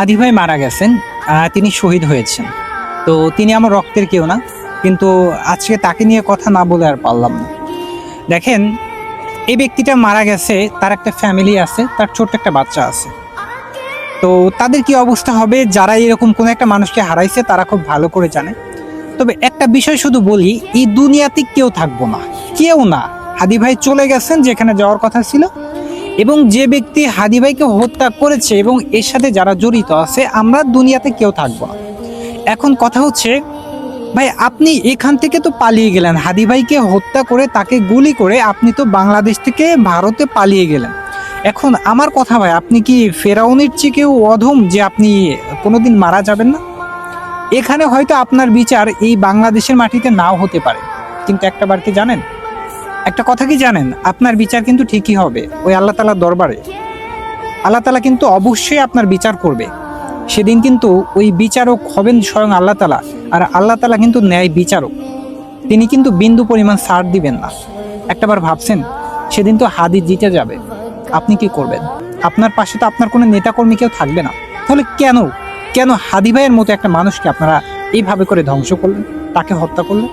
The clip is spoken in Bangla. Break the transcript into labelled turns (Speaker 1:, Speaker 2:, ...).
Speaker 1: হাদি ভাই মারা গেছেন, তিনি শহীদ হয়েছেন। তো তিনি আমার রক্তের কেউ না, কিন্তু আজকে তাকে নিয়ে কথা না বলে আর পারলাম না। দেখেন, এই ব্যক্তিটা মারা গেছে, তার একটা ফ্যামিলি আছে, তার ছোট্ট একটা বাচ্চা আছে। তো তাদের কি অবস্থা হবে, যারা এরকম কোনো একটা মানুষকে হারাইছে তারা খুব ভালো করে জানে। তবে একটা বিষয় শুধু বলি, এই দুনিয়াতে কেউ থাকবো না, কেউ না। হাদি ভাই চলে গেছেন যেখানে যাওয়ার কথা ছিল, এবং যে ব্যক্তি হাদি ভাইকে হত্যা করেছে এবং এর সাথে যারা জড়িত আছে, আমরা দুনিয়াতে কেউ থাকবো না। এখন কথা হচ্ছে, ভাই আপনি এখান থেকে তো পালিয়ে গেলেন, হাদি ভাইকে হত্যা করে তাকে গুলি করে আপনি তো বাংলাদেশ থেকে ভারতে পালিয়ে গেলেন। এখন আমার কথা ভাই, আপনি কি ফেরাউনের চেয়ে কেউ অধম যে আপনি কোনোদিন মারা যাবেন না? এখানে হয়তো আপনার বিচার এই বাংলাদেশের মাটিতে নাও হতে পারে, কিন্তু একটা বার কি জানেন, একটা কথা কি জানেন, আপনার বিচার কিন্তু ঠিকই হবে ওই আল্লাহ তাআলার দরবারে। আল্লাহ তাআলা কিন্তু অবশ্যই আপনার বিচার করবে। সেদিন কিন্তু ওই বিচারক হবেন স্বয়ং আল্লাহ তাআলা, আর আল্লাহ তাআলা কিন্তু ন্যায় বিচারক। তিনি কিন্তু বিন্দু পরিমাণ ছাড় দিবেন না। একটাবার ভাবছেন, সেদিন তো হাদি জিতে যাবে, আপনি কি করবেন? আপনার পাশে তো আপনার কোনো নেতাকর্মী কেউ থাকবে না। তাহলে কেন কেন হাদি ভাইয়ের মতো একটা মানুষকে আপনারা এইভাবে করে ধ্বংস করলেন, তাকে হত্যা করলেন?